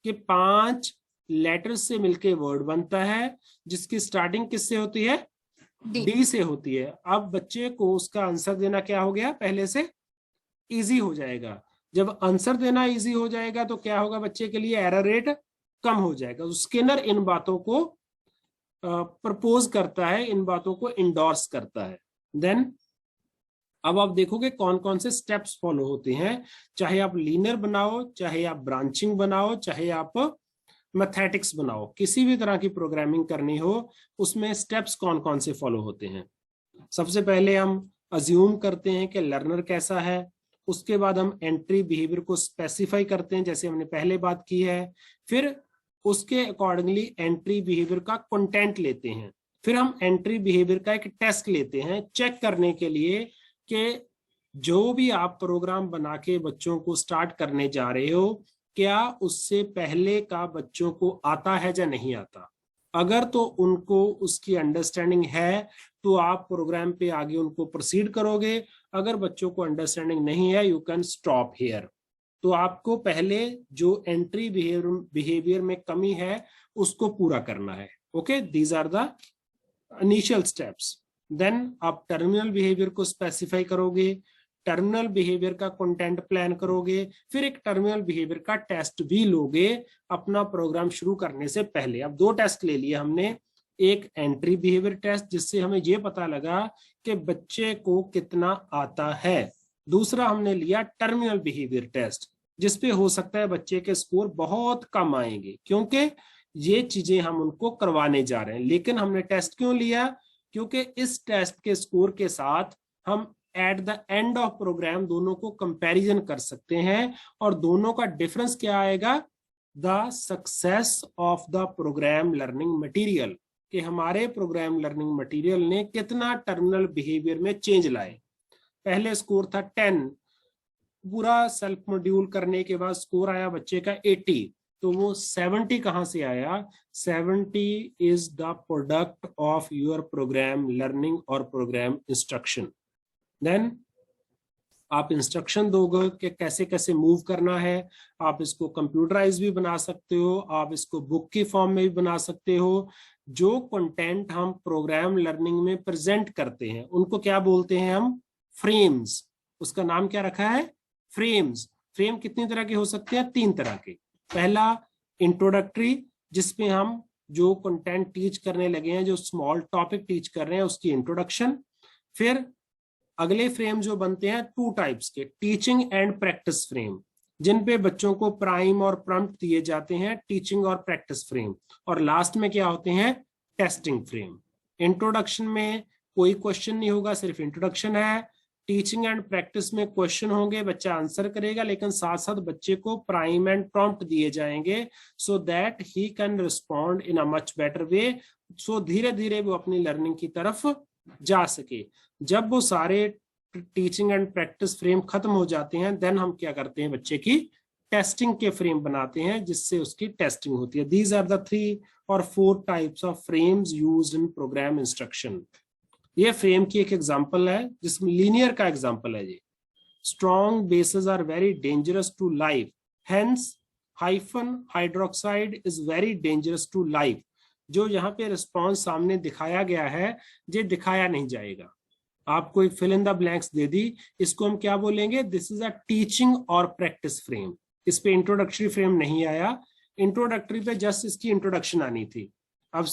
कि 5 लेटर्स से मिलके वर्ड बनता है जिसकी स्टार्टिंग किससे होती है, डी से होती है। अब बच्चे को उसका आंसर देना क्या हो गया, पहले से इजी हो जाएगा। जब आंसर देना इजी हो जाएगा तो क्या होगा, बच्चे के लिए एरर रेट कम हो जाएगा। तो स्किनर इन बातों को प्रपोज करता है, इन बातों को इंडोर्स करता है। देन अब आप देखोगे कौन कौन से स्टेप्स फॉलो होते हैं, चाहे आप लीनियर बनाओ, चाहे आप ब्रांचिंग बनाओ, चाहे आप मैथमेटिक्स बनाओ, किसी भी तरह की प्रोग्रामिंग करनी हो, उसमें स्टेप्स कौन कौन से फॉलो होते हैं। सबसे पहले हम अज्यूम करते हैं कि लर्नर कैसा है, उसके बाद हम एंट्री बिहेवियर को स्पेसिफाई करते हैं, जैसे हमने पहले बात की है, फिर उसके अकॉर्डिंगली एंट्री बिहेवियर का कंटेंट लेते हैं, फिर हम एंट्री बिहेवियर का एक टेस्ट लेते हैं चेक करने के लिए कि जो भी आप प्रोग्राम बना के बच्चों को स्टार्ट करने जा रहे हो, क्या उससे पहले का बच्चों को आता है या नहीं आता। अगर तो उनको उसकी अंडरस्टैंडिंग है तो आप प्रोग्राम पे आगे उनको प्रोसीड करोगे, अगर बच्चों को अंडरस्टैंडिंग नहीं है यू कैन स्टॉप हियर। तो आपको पहले जो एंट्री बिहेवियर में कमी है उसको पूरा करना है। Okay, these are the initial steps. Then आप टर्मिनल बिहेवियर को स्पेसिफाई करोगे, टर्मिनल बिहेवियर का कंटेंट प्लान करोगे, फिर एक टर्मिनल बिहेवियर का टेस्ट भी लोगे अपना प्रोग्राम शुरू करने से पहले। अब 2 टेस्ट ले लिए हमने, एक एंट्री बिहेवियर टेस्ट जिससे हमें ये पता लगा कि बच्चे को कितना आता है, दूसरा हमने लिया टर्मिनल बिहेवियर टेस्ट जिसपे हो सकता है बच्चे के स्कोर बहुत कम आएंगे, क्योंकि ये चीजें हम उनको करवाने जा रहे हैं। लेकिन हमने टेस्ट क्यों लिया, क्योंकि इस टेस्ट के स्कोर के साथ हम at the end of program दोनों को कंपैरिजन कर सकते हैं, और दोनों का डिफरेंस क्या आएगा, the success of the program learning material, कि हमारे प्रोग्राम लर्निंग मटेरियल ने कितना टर्मिनल बिहेवियर में चेंज लाए। पहले स्कोर था 10, पूरा सेल्फ मॉड्यूल करने के बाद स्कोर आया बच्चे का 80, तो वो 70 कहां से आया, 70 is the product of your programme learning और प्रोग्राम इंस्ट्रक्शन। देन आप इंस्ट्रक्शन दोगे कि कैसे कैसे मूव करना है, आप इसको कंप्यूटराइज भी बना सकते हो, आप इसको बुक की फॉर्म में भी बना सकते हो। जो कंटेंट हम प्रोग्राम लर्निंग में प्रेजेंट करते हैं उनको क्या बोलते हैं हम, फ्रेम्स। उसका नाम क्या रखा है, फ्रेम्स। फ्रेम कितनी तरह के हो सकते हैं? 3 तरह के। पहला इंट्रोडक्टरी, जिसमें हम जो कंटेंट टीच करने लगे हैं, जो स्मॉल टॉपिक टीच कर रहे हैं, उसकी इंट्रोडक्शन। फिर अगले फ्रेम जो बनते हैं 2 टाइप्स के, टीचिंग एंड प्रैक्टिस फ्रेम, जिन पे बच्चों को प्राइम और प्रॉम्प्ट दिए जाते हैं, टीचिंग और प्रैक्टिस फ्रेम। और लास्ट में क्या होते हैं? Testing frame. इंट्रोडक्शन में कोई क्वेश्चन नहीं होगा, सिर्फ इंट्रोडक्शन है। टीचिंग एंड प्रैक्टिस में क्वेश्चन होंगे, बच्चा आंसर करेगा, लेकिन साथ साथ बच्चे को प्राइम एंड प्रॉम्प्ट दिए जाएंगे so that he can respond in a much better way, so धीरे धीरे वो अपनी लर्निंग की तरफ जा सके। जब वो सारे टीचिंग एंड प्रैक्टिस फ्रेम खत्म हो जाते हैं, देन हम क्या करते हैं? बच्चे की टेस्टिंग के फ्रेम बनाते हैं, जिससे उसकी टेस्टिंग होती है। These are the 3 or 4 types of frames used in program instruction. ये फ्रेम की एक एग्जांपल है, जिसमें लीनियर का एग्जांपल है ये। Strong bases are very dangerous to life, hence hyphen hydroxide is very dangerous to life. जो यहाँ पे रिस्पॉन्स सामने दिखाया गया है, ये दिखाया नहीं जाएगा। आपको एक फिल इन द ब्लैंक्स दे दी, इसको हम क्या बोलेंगे? दिस इज अ टीचिंग और प्रैक्टिस फ्रेम। इस पे इंट्रोडक्टरी फ्रेम नहीं आया, इंट्रोडक्टरी पे जस्ट इसकी इंट्रोडक्शन आनी थी। अब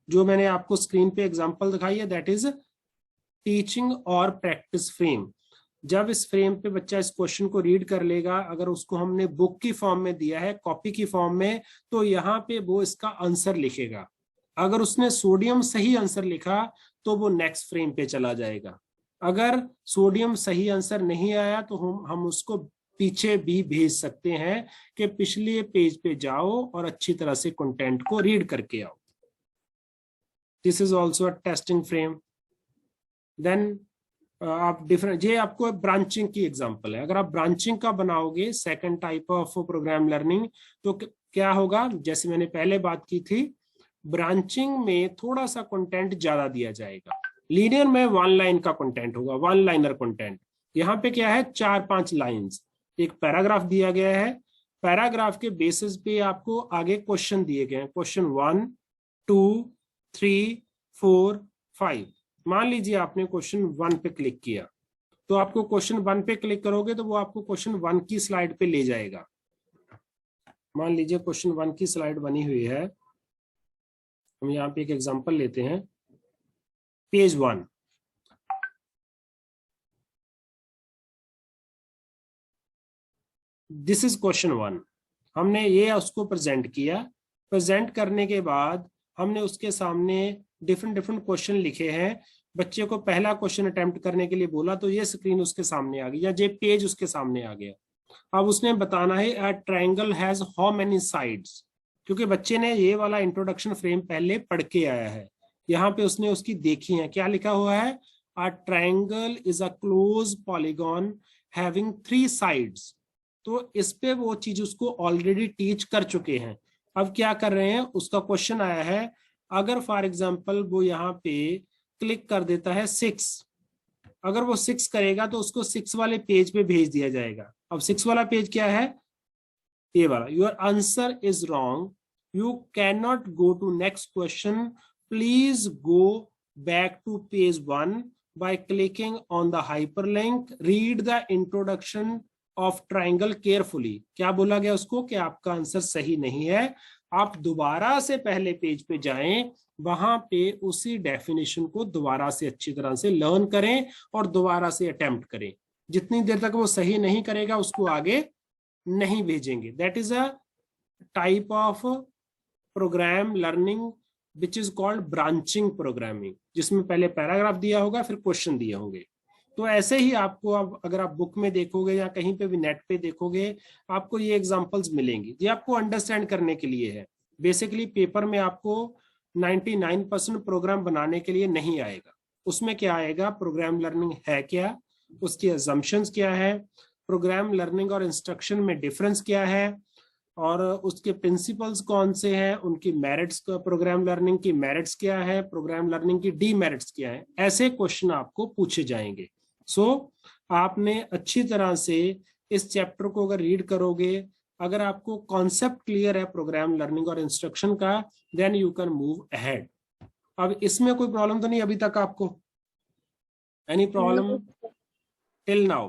जो मैंने आपको स्क्रीन पे एग्जांपल दिखाई है, दैट इज टीचिंग और प्रैक्टिस फ्रेम। जब इस फ्रेम पे बच्चा इस क्वेश्चन को रीड कर लेगा, अगर उसको हमने बुक की फॉर्म में दिया है, कॉपी की फॉर्म में, तो यहाँ पे वो इसका आंसर लिखेगा। अगर उसने सोडियम सही आंसर लिखा तो वो नेक्स्ट फ्रेम पे चला जाएगा। अगर सोडियम सही आंसर नहीं आया तो हम उसको पीछे भी भेज सकते हैं कि पिछले पेज पे जाओ और अच्छी तरह से कंटेंट को रीड करके आओ। This is also a testing frame. Then आप डिफरेंट, ये आपको ब्रांचिंग की एग्जांपल है। अगर आप ब्रांचिंग का बनाओगे second type of program learning, तो क्या होगा? जैसे मैंने पहले बात की थी, ब्रांचिंग में थोड़ा सा कंटेंट ज्यादा दिया जाएगा। लीनियर में 1 लाइन का कंटेंट होगा, 1 लाइनर कंटेंट। यहाँ पे क्या है? 4-5 लाइंस, एक पैराग्राफ दिया गया है। पैराग्राफ के बेसिस पे आपको आगे क्वेश्चन दिए गए हैं, क्वेश्चन 1, 2, 3, 4, 5। मान लीजिए आपने क्वेश्चन 1 पे क्लिक किया, तो आपको क्वेश्चन 1 पे क्लिक करोगे तो वो आपको क्वेश्चन 1 की स्लाइड पे ले जाएगा। मान लीजिए क्वेश्चन 1 की स्लाइड बनी हुई है, हम यहाँ पे एक एग्जांपल लेते हैं, पेज 1। This is question 1। हमने ये उसको प्रेजेंट किया। प्रेजेंट करने के बाद हमने उसके सामने डिफरेंट क्वेश्चन लिखे हैं। बच्चे को पहला क्वेश्चन अटेम्प्ट करने के लिए बोला, तो ये स्क्रीन उसके सामने आ गई, या ये पेज उसके सामने आ गया। अब उसने बताना है a triangle has how many sides, क्योंकि बच्चे ने ये वाला इंट्रोडक्शन फ्रेम पहले पढ़ के आया है। यहाँ पे उसने उसकी देखी है, क्या लिखा हुआ है? A triangle is a close polygon having 3 sides. तो इस पे वो चीज उसको ऑलरेडी टीच कर चुके हैं। अब क्या कर रहे हैं? उसका क्वेश्चन आया है, अगर फॉर एग्जांपल वो यहाँ पे क्लिक कर देता है 6, अगर वो 6 करेगा तो उसको 6 वाले पेज पे भेज दिया जाएगा। अब 6 वाला पेज क्या है? ये वाला, your answer is wrong, you can not go to next question, please go back to page 1 by clicking on the hyperlink, read the introduction of triangle carefully. क्या बोला गया उसको? कि आपका आंसर सही नहीं है, आप दोबारा से पहले पेज पे जाएं, वहां पे उसी डेफिनेशन को दोबारा से अच्छी तरह से लर्न करें और दोबारा से अटेम्प्ट करें। जितनी देर तक वो सही नहीं करेगा उसको आगे नहीं भेजेंगे। That is a type of program learning which is called branching programming, जिसमें पहले पैराग्राफ दिया होगा, फिर क्वेश्चन दिए होंगे। तो ऐसे ही आपको, अब अगर आप बुक में देखोगे या कहीं पे भी नेट पे देखोगे, आपको ये एग्जांपल्स मिलेंगी। ये आपको अंडरस्टैंड करने के लिए है। बेसिकली पेपर में आपको 99% प्रोग्राम बनाने के लिए नहीं आएगा। उसमें क्या आएगा? प्रोग्राम लर्निंग है क्या, उसकी अजम्पशंस क्या है, प्रोग्राम लर्निंग और इंस्ट्रक्शन में डिफरेंस क्या है, और उसके प्रिंसिपल्स कौन से हैं, उनकी मेरिट्स, प्रोग्राम लर्निंग की मेरिट्स क्या है, प्रोग्राम लर्निंग की डीमेरिट्स क्या है। ऐसे क्वेश्चन आपको पूछे जाएंगे। आपने अच्छी तरह से इस चैप्टर को अगर रीड करोगे, अगर आपको कॉन्सेप्ट क्लियर है प्रोग्राम लर्निंग और इंस्ट्रक्शन का, then you can move ahead. अब इसमें कोई प्रॉब्लम तो नहीं अभी तक आपको? Any problem till now?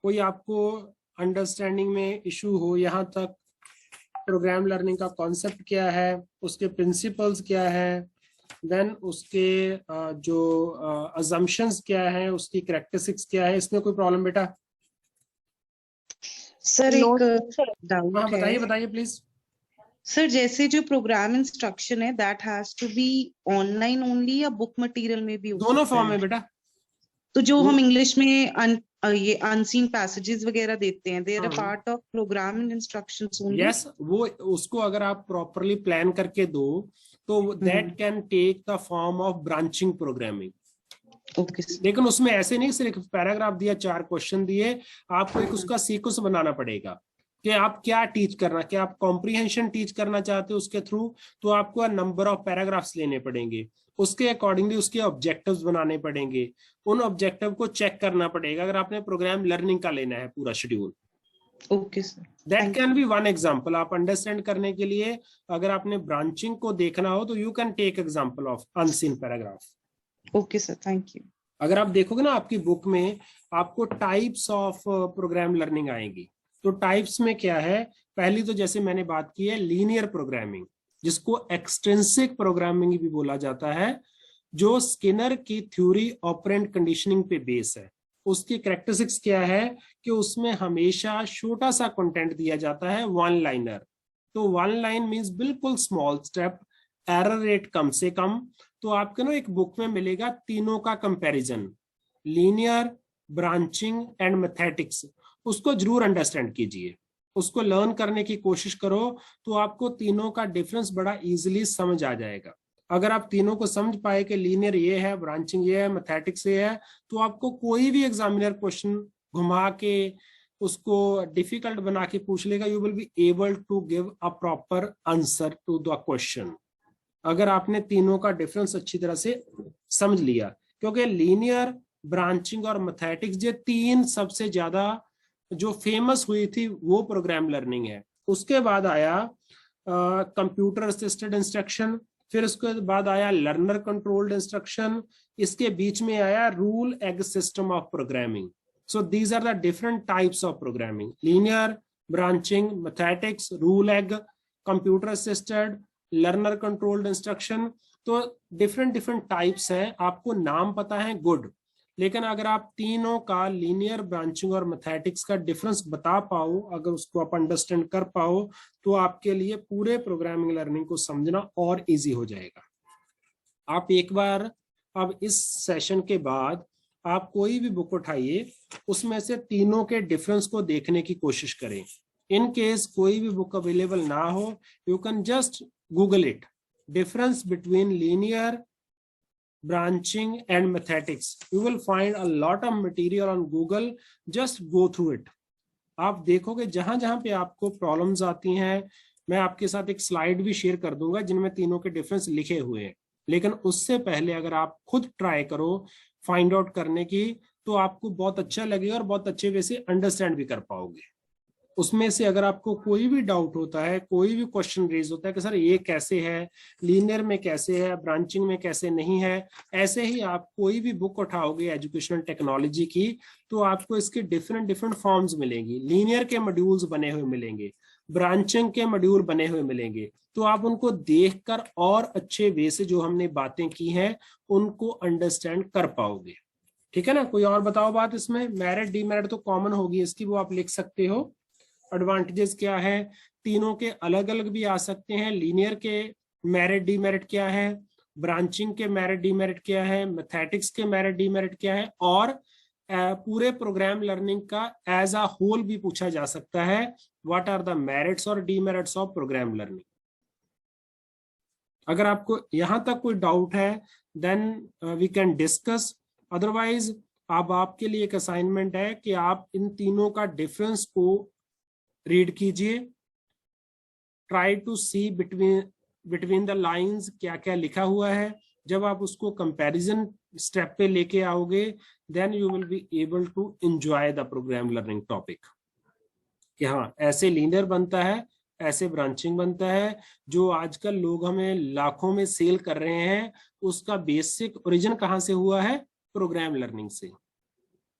कोई आपको अंडरस्टैंडिंग में इशू हो यहाँ तक, प्रोग्राम लर्निंग का कॉन्सेप्ट क्या है, उसके प्रिंसिपल्स क्या है, देन उसके जो अजम्पशंस क्या है, उसकी कैरेक्टरिस्टिक्स क्या है, इसमें कोई प्रॉब्लम बेटा? सर एक डाउट हाँ है। बताइए बताइए प्लीज। सर जैसे जो प्रोग्राम इंस्ट्रक्शन है that has to be online only या बुक मटेरियल में भी हो दोनों सकता फॉर्म है? में बेटा। तो जो हम इंग्लिश में ये अनसीन पैसेजेस वगैरह देते हैं, दे आर अ हाँ। Part of program and instructions only? Yes, वो उसको अगर आप प्रॉपरली प्लान करके दो तो that can take the form of branching programming. Okay लेकिन उसमें ऐसे नहीं सिर्फ पैराग्राफ दिया, 4 क्वेश्चन दिए, आपको एक उसका सीक्वेंस बनाना पड़ेगा कि आप क्या टीच करना, क्या आप कॉम्प्रिहेंशन टीच करना चाहते हो उसके थ्रू, तो आपको नंबर ऑफ पैराग्राफ्स लेने पड़ेंगे, उसके अकॉर्डिंगली उसके ऑब्जेक्टिव्स बनाने पड़ेंगे, उन ऑब्जेक्टिव को चेक करना पड़ेगा अगर आपने प्रोग्राम लर्निंग का लेना है पूरा schedule. Okay sir, that can be one example. आप अंडरस्टैंड करने के लिए अगर आपने ब्रांचिंग को देखना हो तो you can take example of unseen paragraph. Okay sir, thank you. अगर आप देखोगे ना आपकी बुक में आपको टाइप्स ऑफ प्रोग्राम लर्निंग आएंगी, तो टाइप्स में क्या है, पहली तो जैसे मैंने बात की है लीनियर प्रोग्रामिंग, जिसको एक्सट्रिंसिक प्रोग्रामिंग भी बोला जाता है, जो स्किनर की थ्योरी ऑपरेंट कंडीशनिंग पे बेस है। उसकी कैरेक्टरिस्टिक्स क्या है कि उसमें हमेशा छोटा सा कंटेंट दिया जाता है, वन लाइनर। तो वन लाइन मींस बिल्कुल स्मॉल स्टेप, एरर रेट कम से कम। तो आपको ना एक बुक में मिलेगा तीनों का comparison, linear, branching and mathematics. उसको जरूर अंडरस्टैंड कीजिए, उसको लर्न करने की कोशिश करो, तो आपको तीनों का डिफरेंस बड़ा इजीली समझ आ जाएगा। अगर आप तीनों को समझ पाए कि लीनियर ये है, ब्रांचिंग ये है, मैथमेटिक्स ये है, तो आपको कोई भी एग्जामिनर क्वेश्चन घुमा के उसको डिफिकल्ट बना के पूछ लेगा, you will be able to give a proper answer to the question, अगर आपने तीनों का डिफरेंस अच्छी तरह से समझ लिया। क्योंकि लीनियर, ब्रांचिंग और मैथमेटिक्स ये 3 सबसे ज्यादा जो फेमस हुई थी वो प्रोग्राम लर्निंग है। उसके बाद आया कंप्यूटर असिस्टेड इंस्ट्रक्शन, फिर उसके बाद आया लर्नर कंट्रोल्ड इंस्ट्रक्शन, इसके बीच में आया ruleg system of programming. So these are the different types of programming, linear, branching, mathematics, ruleg, computer assisted, learner controlled instruction. तो डिफरेंट डिफरेंट टाइप्स हैं, आपको नाम पता है, गुड। लेकिन अगर आप तीनों का, लीनियर, ब्रांचिंग और मैथमेटिक्स का डिफरेंस बता पाओ, अगर उसको आप अंडरस्टैंड कर पाओ, तो आपके लिए पूरे प्रोग्रामिंग लर्निंग को समझना और इजी हो जाएगा। आप एक बार अब इस सेशन के बाद आप कोई भी बुक उठाइए, उसमें से तीनों के डिफरेंस को देखने की कोशिश करें। इन केस कोई भी बुक अवेलेबल ना हो, you can just Google it, difference between linear, branching and mathematics. You will find a lot of material on Google, just go through it. आप देखोगे जहां जहां पे आपको प्रॉब्लम्स आती हैं, मैं आपके साथ एक स्लाइड भी शेयर कर दूंगा जिनमें तीनों के डिफरेंस लिखे हुए हैं। लेकिन उससे पहले अगर आप खुद ट्राई करो फाइंड आउट करने की, तो आपको बहुत अच्छा लगेगा और बहुत अच्छे वे से अंडरस्टैंड भी कर पाओगे। उसमें से अगर आपको कोई भी डाउट होता है, कोई भी क्वेश्चन रेज होता है कि सर ये कैसे है, लीनियर में कैसे है, ब्रांचिंग में कैसे नहीं है, ऐसे ही आप कोई भी बुक उठाओगे एजुकेशनल टेक्नोलॉजी की, तो आपको इसके डिफरेंट डिफरेंट फॉर्म्स मिलेंगी। लीनियर के मॉड्यूल्स बने हुए मिलेंगे, ब्रांचिंग के मॉड्यूल बने हुए मिलेंगे, तो आप उनको देखकर और अच्छे वे से जो हमने बातें की हैं उनको अंडरस्टैंड कर पाओगे। ठीक है ना? कोई और बताओ बात इसमें। मेरिट डीमेरिट तो कॉमन होगी इसकी, वो आप लिख सकते हो। एडवांटेजेस क्या है, तीनों के अलग अलग भी आ सकते हैं। लीनियर के मेरिट डीमेरिट क्या है, ब्रांचिंग के मेरिट डीमेरिट क्या है, मैथमेटिक्स के मेरिट डीमेरिट क्या है, और पूरे प्रोग्राम लर्निंग का एज अ होल भी पूछा जा सकता है, व्हाट आर द मेरिट्स और डीमेरिट्स ऑफ प्रोग्राम लर्निंग। अगर आपको यहां तक कोई डाउट है then we can discuss, otherwise अब आपके लिए एक असाइनमेंट है कि आप इन तीनों का डिफरेंस को रीड कीजिए, try to see between the lines क्या क्या लिखा हुआ है। जब आप उसको कंपैरिजन स्टेप पे लेके आओगे, then you will be able to enjoy the program learning topic, कि हाँ ऐसे लीनियर बनता है, ऐसे ब्रांचिंग बनता है। जो आजकल लोग हमें लाखों में सेल कर रहे हैं, उसका बेसिक ओरिजिन कहाँ से हुआ है? प्रोग्राम लर्निंग से।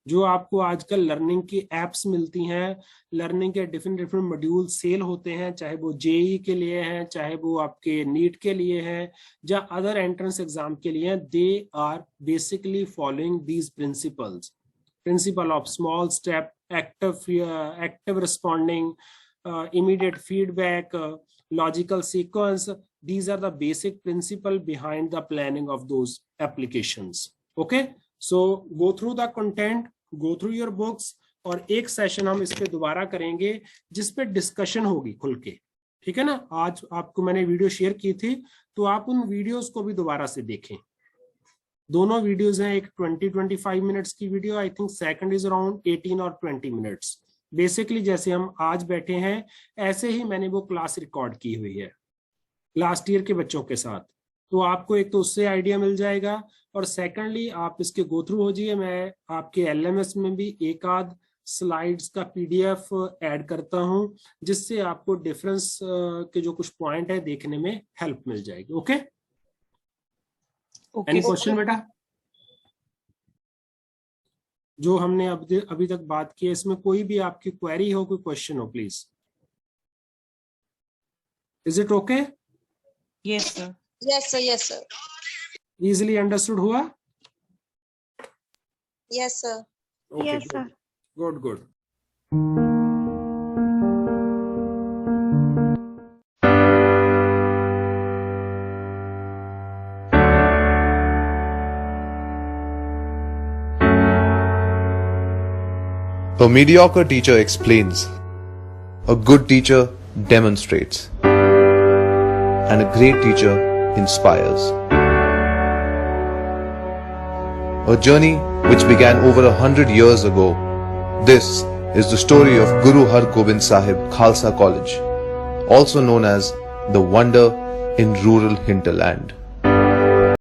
जो आपको आजकल लर्निंग की एप्स मिलती हैं, लर्निंग के डिफरेंट मॉड्यूल सेल होते हैं, चाहे वो जेई के लिए हैं, चाहे वो आपके नीट के लिए हैं, या अदर एंट्रेंस एग्जाम के लिए, they are basically following these principle of small step, active responding, immediate feedback, logical sequence. These are the basic principle behind the planning of those applications. Okay, so go through the content, go through your books, और एक सेशन हम इस पे दोबारा करेंगे जिस पे डिस्कशन होगी खुल के, ठीक है ना। आज आपको मैंने वीडियो शेयर की थी, तो आप उन वीडियोस को भी दोबारा से देखें। दोनों वीडियोस हैं, एक 20-25 मिनट्स की video, I think second is around 18 और 20 मिनट्स। बेसिकली जैसे हम आज बैठे हैं ऐसे ही मैंने वो क्लास रिकॉर्ड की हुई है लास्ट ईयर के बच्चों के साथ, तो आपको एक तो उससे आइडिया मिल जाएगा, और सेकंडली आप इसके गो थ्रू हो जाइए। मैं आपके एलएमएस में भी एक आध स्लाइड्स का पीडीएफ ऐड करता हूं, जिससे आपको डिफरेंस के जो कुछ पॉइंट है देखने में हेल्प मिल जाएगी। ओके, एनी क्वेश्चन बेटा? जो हमने अभी तक बात की है, इसमें कोई भी आपकी क्वेरी हो, कोई क्वेश्चन हो, please. Is it okay? Yes sir. Yes, sir. Yes, sir. Easily understood हुआ? Yes, sir. Okay, Yes, sir. Good, good. A mediocre teacher explains, a good teacher demonstrates, and a great teacher inspires. A journey which began over 100 years ago. This is the story of Guru Har Gobind Sahib Khalsa College, also known as the Wonder in Rural Hinterland.